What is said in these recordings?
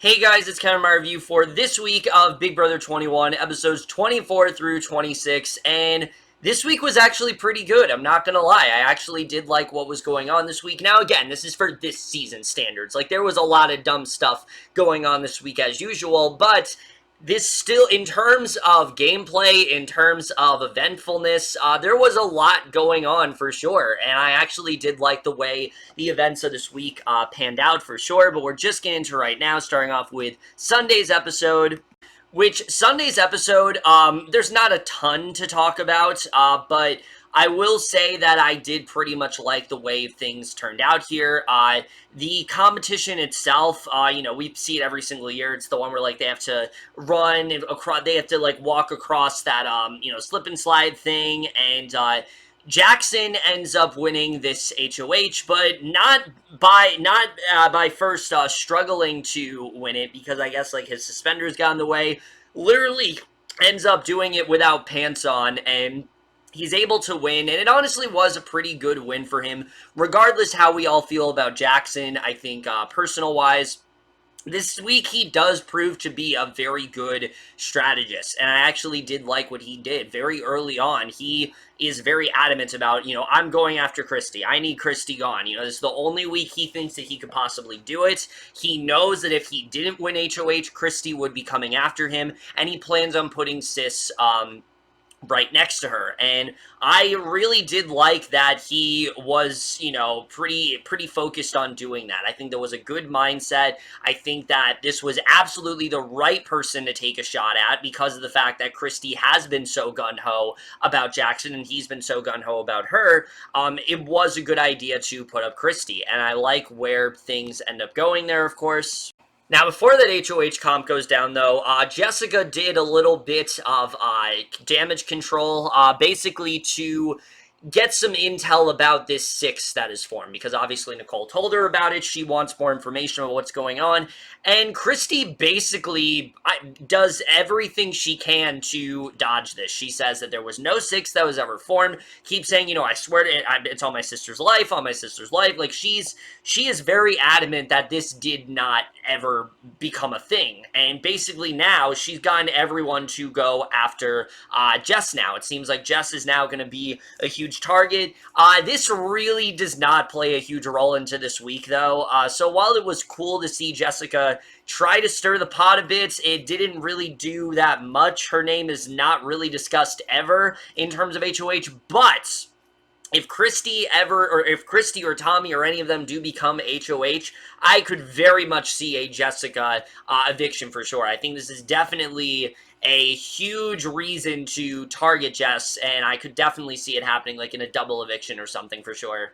Hey guys, it's kind of my review for this week of Big Brother 21, episodes 24 through 26, and this week was actually pretty good, I'm not gonna lie. I actually did like what was going on this week. Now again, this is for this season standards. Like, there was a lot of dumb stuff going on this week as usual, but this still, in terms of gameplay, in terms of eventfulness, there was a lot going on for sure, and I actually did like the way the events of this week panned out for sure, but we're just getting into right now, starting off with Sunday's episode. Which, Sunday's episode, there's not a ton to talk about, but I will say that I did pretty much like the way things turned out here. The competition itself, we see it every single year. It's the one where, like, they have to run across, they have to, like, walk across that, slip and slide thing, and, Jackson ends up winning this HOH, but not by first struggling to win it, because I guess, like, his suspenders got in the way. Literally ends up doing it without pants on, and he's able to win, and it honestly was a pretty good win for him, regardless how we all feel about Jackson. I think personal-wise, this week he does prove to be a very good strategist, and I actually did like what he did very early on. He is very adamant about, I'm going after Christie. I need Christie gone. This is the only week he thinks that he could possibly do it. He knows that if he didn't win HOH, Christie would be coming after him, and he plans on putting Sis, right next to her, and I really did like that he was, pretty focused on doing that. I think there was a good mindset. I think that this was absolutely the right person to take a shot at, because of the fact that Christie has been so gung-ho about Jackson, and he's been so gung-ho about her. It was a good idea to put up Christie, and I like where things end up going there, of course. Now, before that HOH comp goes down, though, Jessica did a little bit of damage control, basically to get some intel about this 6 that is formed, because obviously Nicole told her about it. She wants more information about what's going on, and Christie basically does everything she can to dodge this. She says that there was no 6 that was ever formed, keeps saying, I swear to it, it's on my sister's life, like, she is very adamant that this did not ever become a thing, and basically now she's gotten everyone to go after Jess now. It seems like Jess is now going to be a huge target. This really does not play a huge role into this week, though, so while it was cool to see Jessica try to stir the pot a bit, it didn't really do that much. Her name is not really discussed ever in terms of HOH, but if Christie or Tommy or any of them do become HOH, I could very much see a Jessica eviction for sure. I think this is definitely a huge reason to target Jess, and I could definitely see it happening, like in a double eviction or something for sure.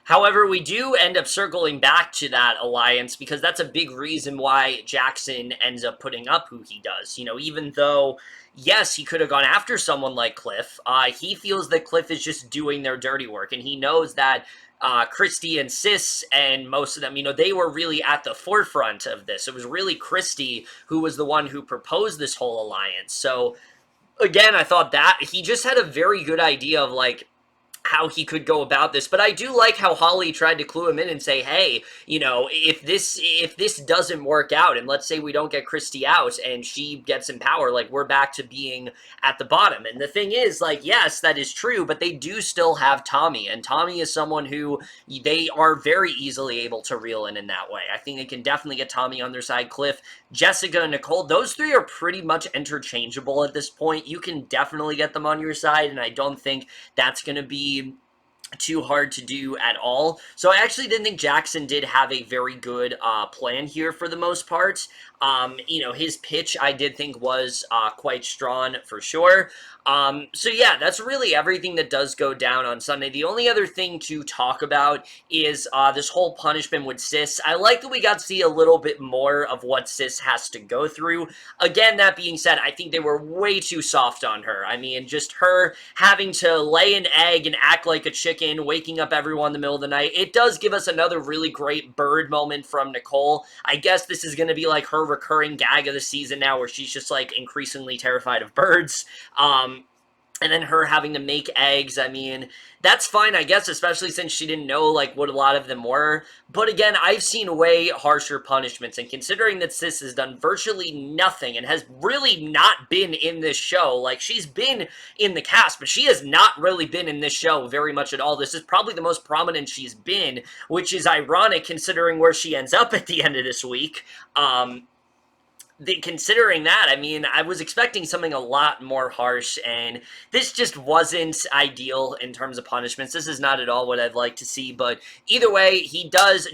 However, we do end up circling back to that alliance, because that's a big reason why Jackson ends up putting up who he does. Even though, yes, he could have gone after someone like Cliff, he feels that Cliff is just doing their dirty work, and he knows that Christie and Sis and most of them, they were really at the forefront of this. It was really Christie who was the one who proposed this whole alliance. So, again, I thought that he just had a very good idea of, like, how he could go about this. But I do like how Holly tried to clue him in and say, hey, if this doesn't work out, and let's say we don't get Christie out and she gets in power, like, we're back to being at the bottom. And the thing is, like, yes, that is true, but they do still have Tommy, and Tommy is someone who they are very easily able to reel in that way. I think they can definitely get Tommy on their side. Cliff, Jessica, and Nicole, those 3 are pretty much interchangeable at this point. You can definitely get them on your side, and I don't think that's going to be too hard to do at all. So I actually didn't think Jackson did have a very good plan here for the most part. His pitch I did think was quite strong for sure. So yeah, that's really everything that does go down on Sunday. The only other thing to talk about is this whole punishment with Sis. I like that we got to see a little bit more of what Sis has to go through. Again, that being said, I think they were way too soft on her. I mean, just her having to lay an egg and act like a chicken, waking up everyone in the middle of the night. It does give us another really great bird moment from Nicole. I guess this is going to be like her recurring gag of the season now, where she's just, like, increasingly terrified of birds. and then her having to make eggs. I mean, that's fine, I guess, especially since she didn't know, like, what a lot of them were. But again, I've seen way harsher punishments, and considering that Sis has done virtually nothing and has really not been in this show, like, she's been in the cast, but she has not really been in this show very much at all. This is probably the most prominent she's been, which is ironic considering where she ends up at the end of this week. Considering that, I mean, I was expecting something a lot more harsh, and this just wasn't ideal in terms of punishments. This is not at all what I'd like to see, but either way,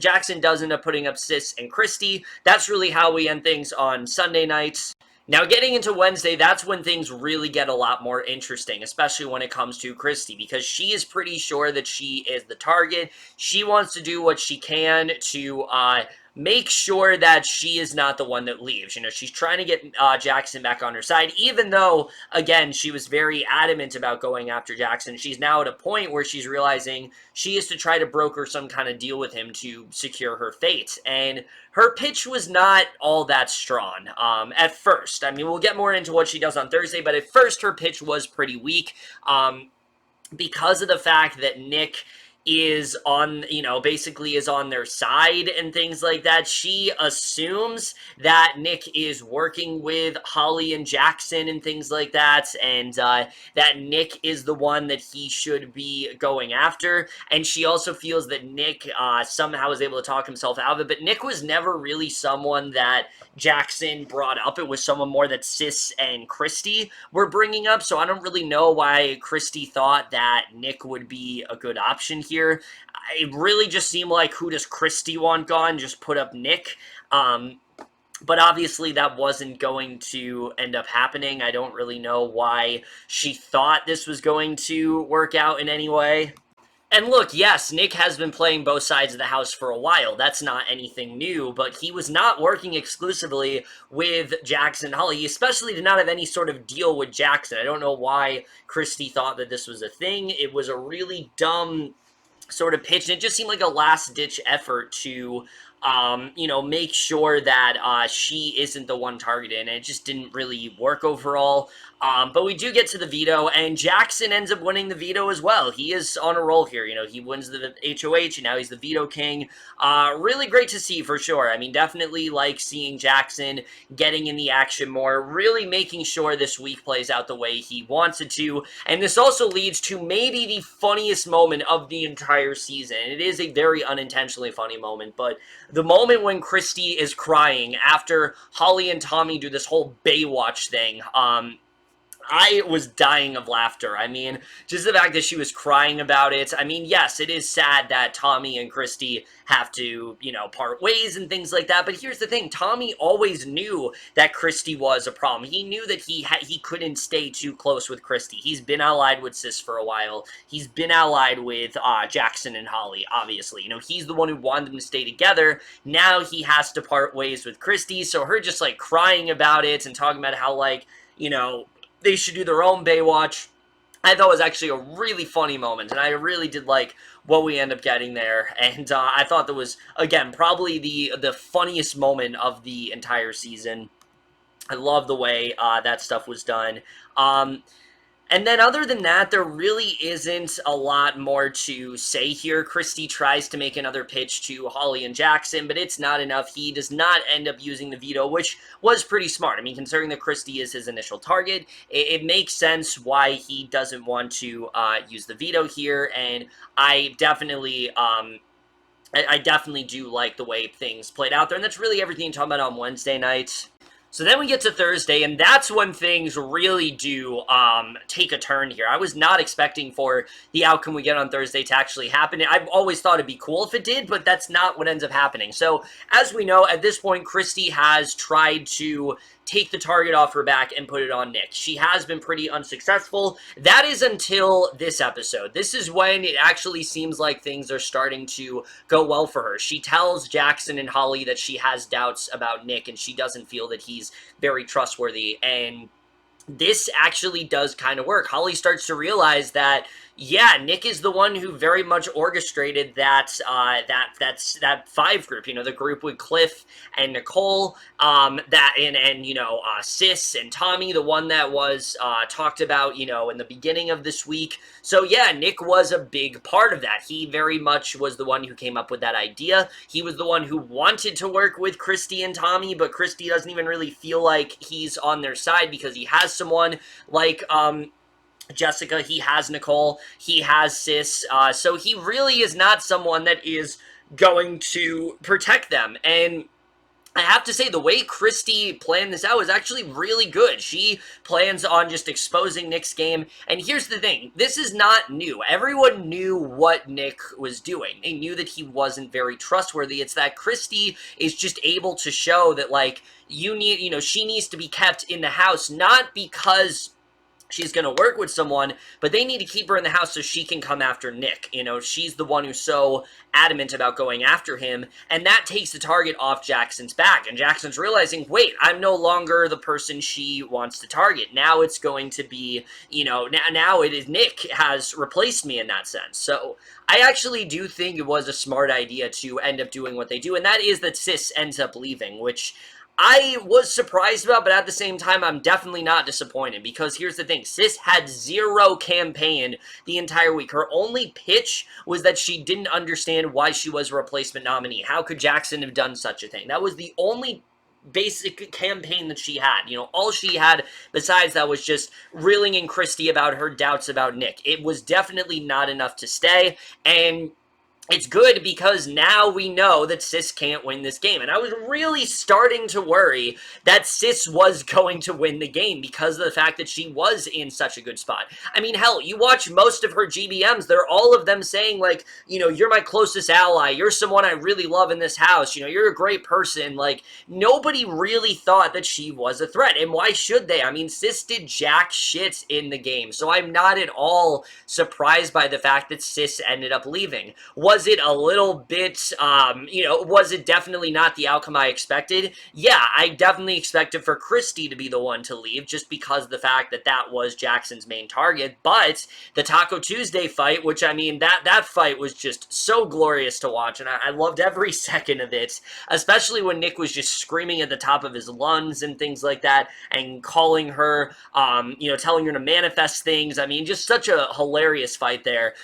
Jackson does end up putting up Sis and Christie. That's really how we end things on Sunday nights. Now, getting into Wednesday, that's when things really get a lot more interesting, especially when it comes to Christie, because she is pretty sure that she is the target. She wants to do what she can to make sure that she is not the one that leaves. You know, she's trying to get Jackson back on her side, even though, again, she was very adamant about going after Jackson. She's now at a point where she's realizing she is to try to broker some kind of deal with him to secure her fate. And her pitch was not all that strong at first. I mean, we'll get more into what she does on Thursday, but at first her pitch was pretty weak because of the fact that Nick is on, you know, basically is on their side and things like that. She assumes that Nick is working with Holly and Jackson and things like that, and that Nick is the one that he should be going after. And she also feels that Nick somehow is able to talk himself out of it, but Nick was never really someone that Jackson brought up. It was someone more that Sis and Christie were bringing up, so I don't really know why Christie thought that Nick would be a good option here. It really just seemed like, who does Christie want gone? Just put up Nick. But obviously that wasn't going to end up happening. I don't really know why she thought this was going to work out in any way. And look, yes, Nick has been playing both sides of the house for a while. That's not anything new, but he was not working exclusively with Jackson and Holly. He especially did not have any sort of deal with Jackson. I don't know why Christie thought that this was a thing. It was a really dumb sort of pitch, and it just seemed like a last-ditch effort to you know, make sure that she isn't the one targeted, and it just didn't really work overall. But we do get to the veto, and Jackson ends up winning the veto as well. He is on a roll here. You know, he wins the HOH, and now he's the veto king. Really great to see, for sure. I mean, definitely like seeing Jackson getting in the action more, really making sure this week plays out the way he wants it to. And this also leads to maybe the funniest moment of the entire season. It is a very unintentionally funny moment, but the moment when Christie is crying after Holly and Tommy do this whole Baywatch thing, I was dying of laughter. I mean, just the fact that she was crying about it. I mean, yes, it is sad that Tommy and Christie have to, you know, part ways and things like that. But here's the thing. Tommy always knew that Christie was a problem. He knew that he couldn't stay too close with Christie. He's been allied with Sis for a while. He's been allied with Jackson and Holly, obviously. You know, he's the one who wanted them to stay together. Now he has to part ways with Christie. So her just, like, crying about it and talking about how, like, you know, they should do their own Baywatch, I thought was actually a really funny moment, and I really did like what we end up getting there, and I thought that was, again, probably the funniest moment of the entire season. I love the way that stuff was done. And then other than that, there really isn't a lot more to say here. Christie tries to make another pitch to Holly and Jackson, but it's not enough. He does not end up using the veto, which was pretty smart. I mean, considering that Christie is his initial target, it makes sense why he doesn't want to use the veto here, and I definitely... I definitely do like the way things played out there, and that's really everything I'm talking about on Wednesday night. So then we get to Thursday, and that's when things really do take a turn here. I was not expecting for the outcome we get on Thursday to actually happen. I've always thought it'd be cool if it did, but that's not what ends up happening. So, as we know, at this point, Christie has tried to take the target off her back and put it on Nick. She has been pretty unsuccessful. That is until this episode. This is when it actually seems like things are starting to go well for her. She tells Jackson and Holly that she has doubts about Nick, and she doesn't feel that he's very trustworthy, and this actually does kind of work. Holly starts to realize that, yeah, Nick is the one who very much orchestrated that five group. You know, the group with Cliff and Nicole, Sis and Tommy, the one that was talked about, you know, in the beginning of this week. So yeah, Nick was a big part of that. He very much was the one who came up with that idea. He was the one who wanted to work with Christie and Tommy, but Christie doesn't even really feel like he's on their side because he has someone like Jessica, he has Nicole, he has Sis, so he really is not someone that is going to protect them. And I have to say, the way Christie planned this out is actually really good. She plans on just exposing Nick's game. And here's the thing. This is not new. Everyone knew what Nick was doing. They knew that he wasn't very trustworthy. It's that Christie is just able to show that, like, she needs to be kept in the house, not because she's going to work with someone, but they need to keep her in the house so she can come after Nick. You know, she's the one who's so adamant about going after him, and that takes the target off Jackson's back. And Jackson's realizing, wait, I'm no longer the person she wants to target. Now it's going to be, you know, now it is Nick has replaced me in that sense. So I actually do think it was a smart idea to end up doing what they do, and that is that Sis ends up leaving, which I was surprised about, but at the same time, I'm definitely not disappointed, because here's the thing. Sis had zero campaign the entire week. Her only pitch was that she didn't understand why she was a replacement nominee. How could Jackson have done such a thing? That was the only basic campaign that she had. You know, all she had besides that was just reeling in Christie about her doubts about Nick. It was definitely not enough to stay, and it's good because now we know that Sis can't win this game. And I was really starting to worry that Sis was going to win the game because of the fact that she was in such a good spot. I mean, hell, you watch most of her GBMs, they're all of them saying, like, you know, you're my closest ally, you're someone I really love in this house, you know, you're a great person. Like, nobody really thought that she was a threat. And why should they? I mean, Sis did jack shit in the game. So I'm not at all surprised by the fact that Sis ended up leaving. Was it a little bit, was it definitely not the outcome I expected? Yeah, I definitely expected for Christie to be the one to leave, just because of the fact that that was Jackson's main target. But the Taco Tuesday fight, which, I mean, that fight was just so glorious to watch, and I loved every second of it, especially when Nick was just screaming at the top of his lungs and things like that, and calling her, telling her to manifest things. I mean, just such a hilarious fight there.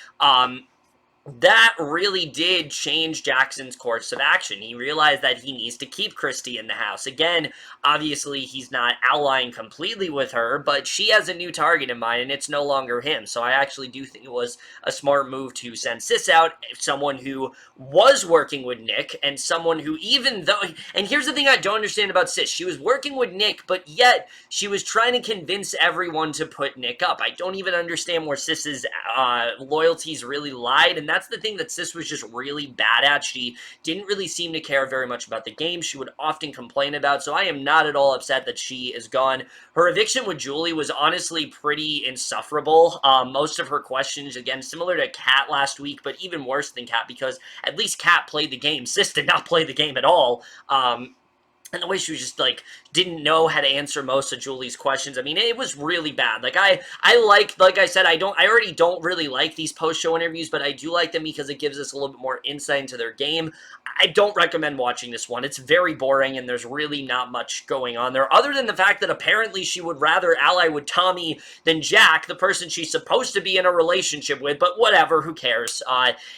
That really did change Jackson's course of action. He realized that he needs to keep Christie in the house. Again, obviously, he's not allying completely with her, but she has a new target in mind, and it's no longer him. So I actually do think it was a smart move to send Sis out, someone who was working with Nick, and someone who, even though... And here's the thing I don't understand about Sis. She was working with Nick, but yet she was trying to convince everyone to put Nick up. I don't even understand where Sis's loyalties really lied, and that's the thing that Sis was just really bad at. She didn't really seem to care very much about the game. She would often complain about, so I am not at all upset that she is gone. Her eviction with Julie was honestly pretty insufferable. Most of her questions, again, similar to Kat last week, but even worse than Kat, because at least Kat played the game. Sis did not play the game at all. And the way she was just, like, didn't know how to answer most of Julie's questions. I mean, it was really bad. Like, I said, I already don't really like these post-show interviews, but I do like them because it gives us a little bit more insight into their game. I don't recommend watching this one. It's very boring, and there's really not much going on there, other than the fact that apparently she would rather ally with Tommy than Jack, the person she's supposed to be in a relationship with, but whatever, who cares?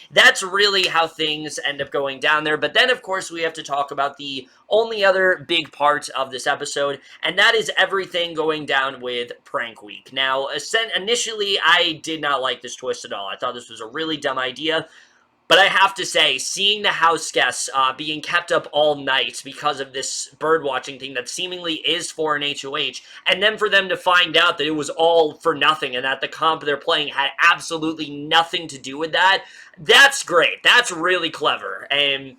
That's really how things end up going down there. But then, of course, we have to talk about the only other big part of this episode, and that is everything going down with Prank Week. Now, initially, I did not like this twist at all. I thought this was a really dumb idea, but I have to say, seeing the house guests being kept up all night because of this bird-watching thing that seemingly is for an HOH, and then for them to find out that it was all for nothing and that the comp they're playing had absolutely nothing to do with that, that's great. That's really clever. And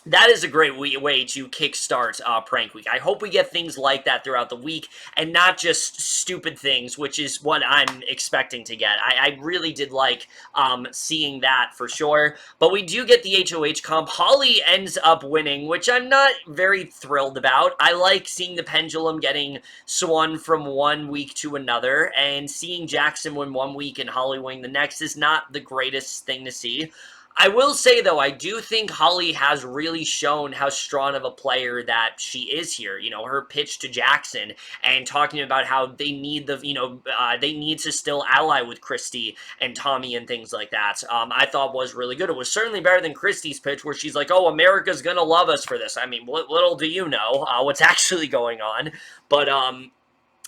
that is a great way to kickstart Prank Week. I hope we get things like that throughout the week and not just stupid things, which is what I'm expecting to get. I really did like seeing that for sure. But we do get the HOH comp. Holly ends up winning, which I'm not very thrilled about. I like seeing the pendulum getting swung from one week to another, and seeing Jackson win one week and Holly win the next is not the greatest thing to see. I will say, though, I do think Holly has really shown how strong of a player that she is here. You know, her pitch to Jackson and talking about how they need they need to still ally with Christie and Tommy and things like that, I thought was really good. It was certainly better than Christie's pitch where she's like, oh, America's gonna love us for this. I mean, little do you know what's actually going on. But,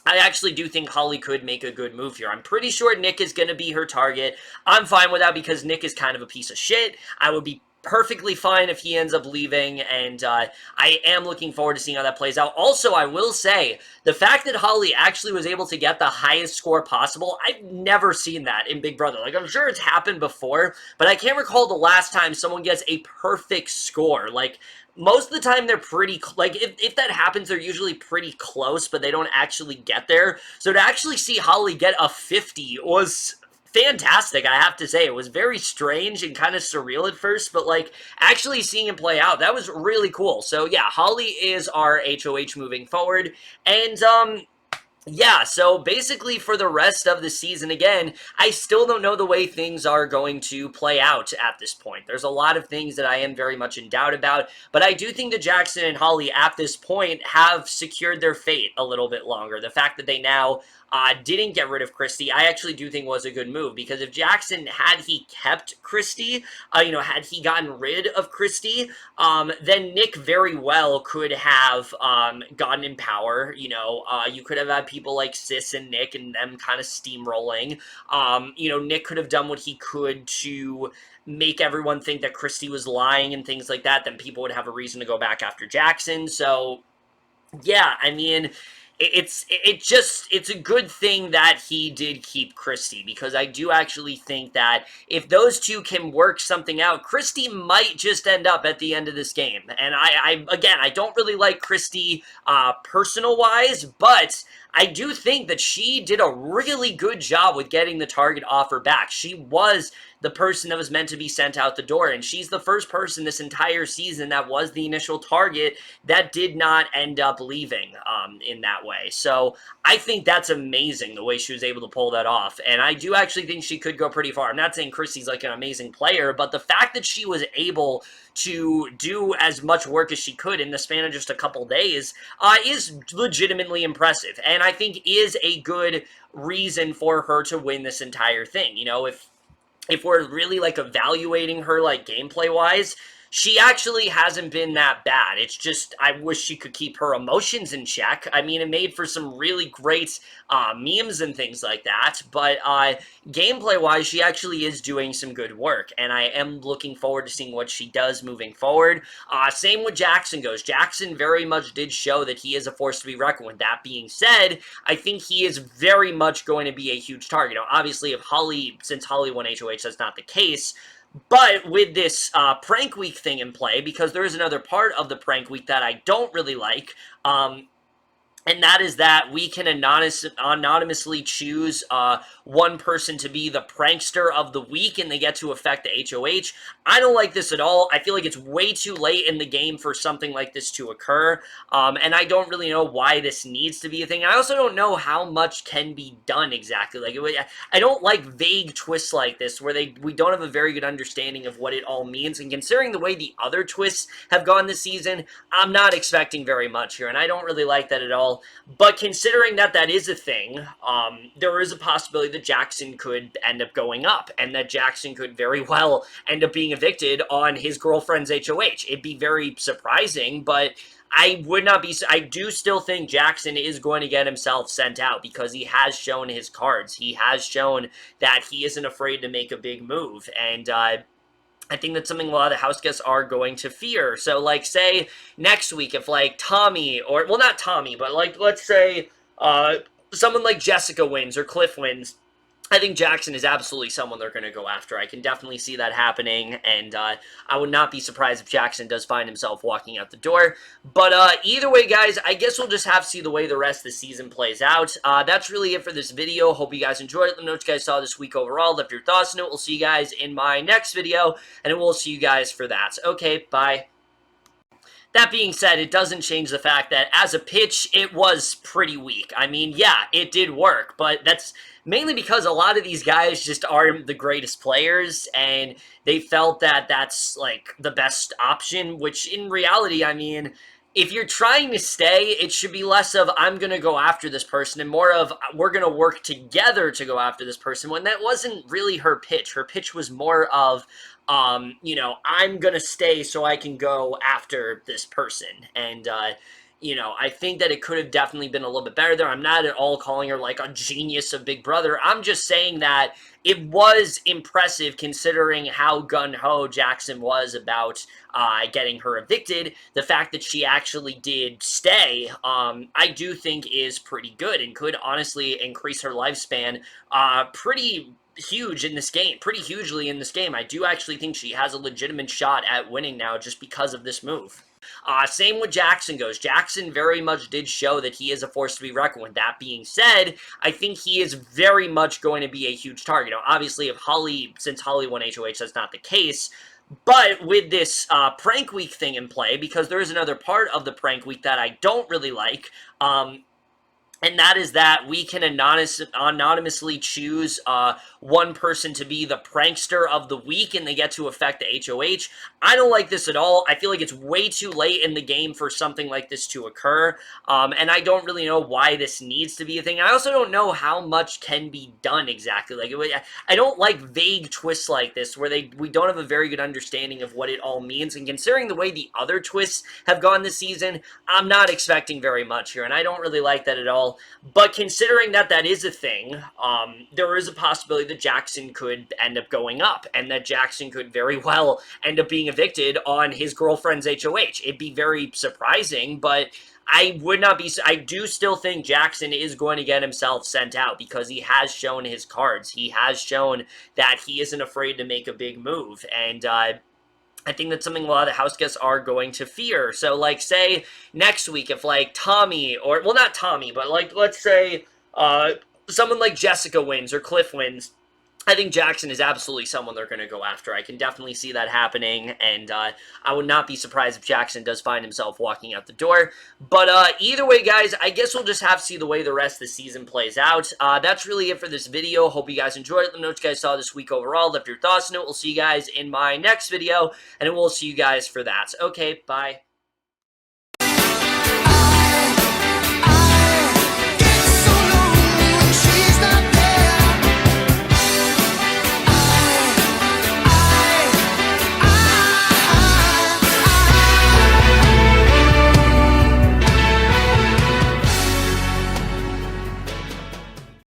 I actually do think Holly could make a good move here. I'm pretty sure Nick is going to be her target. I'm fine with that because Nick is kind of a piece of shit. I would be perfectly fine if he ends up leaving, and I am looking forward to seeing how that plays out. Also, I will say, the fact that Holly actually was able to get the highest score possible, I've never seen that in Big Brother. Like, I'm sure it's happened before, but I can't recall the last time someone gets a perfect score. Like, most of the time they're pretty, like, if that happens, they're usually pretty close, but they don't actually get there. So to actually see Holly get a 50 was fantastic, I have to say. It was very strange and kind of surreal at first, but, like, actually seeing it play out, that was really cool. So, yeah, Holly is our HOH moving forward, and, yeah, so basically for the rest of the season, again, I still don't know the way things are going to play out at this point. There's a lot of things that I am very much in doubt about, but I do think that Jackson and Holly at this point have secured their fate a little bit longer. The fact that they now didn't get rid of Christie, I actually do think was a good move, because if Jackson, had he kept Christie, had he gotten rid of Christie, then Nick very well could have gotten in power. You could have had people like Sis and Nick and them kind of steamrolling. Nick could have done what he could to make everyone think that Christie was lying and things like that. Then people would have a reason to go back after Jackson. So, yeah, I mean, it's a good thing that he did keep Christie, because I do actually think that if those two can work something out, Christie might just end up at the end of this game. And I don't really like Christie personal-wise, but I do think that she did a really good job with getting the target off her back. She was the person that was meant to be sent out the door, and she's the first person this entire season that was the initial target that did not end up leaving in that way. So I think that's amazing, the way she was able to pull that off, and I do actually think she could go pretty far. I'm not saying Christie's like an amazing player, but the fact that she was able to do as much work as she could in the span of just a couple days is legitimately impressive, and I think is a good reason for her to win this entire thing. If we're really, like, evaluating her, like, gameplay-wise, she actually hasn't been that bad. It's just, I wish she could keep her emotions in check. I mean, it made for some really great memes and things like that, but gameplay-wise, she actually is doing some good work, and I am looking forward to seeing what she does moving forward. Same with Jackson goes. Jackson very much did show that he is a force to be reckoned with. That being said, I think he is very much going to be a huge target. Obviously, since Holly won HOH, that's not the case. But with this prank week thing in play, because there is another part of the prank week that I don't really like, and that is that we can anonymously choose one person to be the prankster of the week, and they get to affect the HOH. I don't like this at all. I feel like it's way too late in the game for something like this to occur, and I don't really know why this needs to be a thing. I also don't know how much can be done exactly. Like, I don't like vague twists like this, where we don't have a very good understanding of what it all means, and considering the way the other twists have gone this season, I'm not expecting very much here, and I don't really like that at all. But considering that is a thing, there is a possibility that Jackson could end up going up, and that Jackson could very well end up being evicted on his girlfriend's HOH. It'd be very surprising, but I do still think Jackson is going to get himself sent out, because he has shown his cards. He has shown that he isn't afraid to make a big move, and I think that's something a lot of the house guests are going to fear. So, like, say, next week, if, like, Tommy, or, well, not Tommy, but, like, let's say, someone like Jessica wins, or Cliff wins, I think Jackson is absolutely someone they're going to go after. I can definitely see that happening, and I would not be surprised if Jackson does find himself walking out the door. But either way, guys, I guess we'll just have to see the way the rest of the season plays out. That's really it for this video. Hope you guys enjoyed it. Let me know what you guys saw this week overall. Left your thoughts on it. We'll see you guys in my next video, and we'll see you guys for that. Okay, bye. That being said, it doesn't change the fact that as a pitch, it was pretty weak. I mean, yeah, it did work, but that's mainly because a lot of these guys just aren't the greatest players, and they felt that that's, like, the best option, which in reality, I mean, if you're trying to stay, it should be less of, I'm going to go after this person, and more of, we're going to work together to go after this person, when that wasn't really her pitch. Her pitch was more of, you know, I'm going to stay so I can go after this person. And, you know, I think that it could have definitely been a little bit better there. I'm not at all calling her like a genius of Big Brother. I'm just saying that it was impressive considering how gung-ho Jackson was about getting her evicted. The fact that she actually did stay, I do think is pretty good and could honestly increase her lifespan pretty huge in this game, pretty hugely in this game. I do actually think she has a legitimate shot at winning now just because of this move. Same with Jackson goes. Jackson very much did show that he is a force to be reckoned with. That being said, I think he is very much going to be a huge target. Now, obviously, since Holly won HOH, that's not the case. But with this prank week thing in play, because there is another part of the prank week that I don't really like, and that is that we can anonymously choose one person to be the prankster of the week, and they get to affect the HOH. I don't like this at all. I feel like it's way too late in the game for something like this to occur, and I don't really know why this needs to be a thing. I also don't know how much can be done exactly. Like, I don't like vague twists like this where we don't have a very good understanding of what it all means, and considering the way the other twists have gone this season, I'm not expecting very much here, and I don't really like that at all. But considering that that is a thing, there is a possibility that Jackson could end up going up, and that Jackson could very well end up being evicted on his girlfriend's HOH. It'd be very surprising, but I do still think Jackson is going to get himself sent out because he has shown his cards. He has shown that he isn't afraid to make a big move, and I think that's something a lot of the house guests are going to fear. So, like, say, next week, if, like, Tommy, or, well, not Tommy, but, like, let's say, someone like Jessica wins, or Cliff wins, I think Jackson is absolutely someone they're going to go after. I can definitely see that happening, and I would not be surprised if Jackson does find himself walking out the door. But either way, guys, I guess we'll just have to see the way the rest of the season plays out. That's really it for this video. Hope you guys enjoyed it. Let me know what you guys saw this week overall. Left your thoughts on it. We'll see you guys in my next video, and we'll see you guys for that. Okay, bye.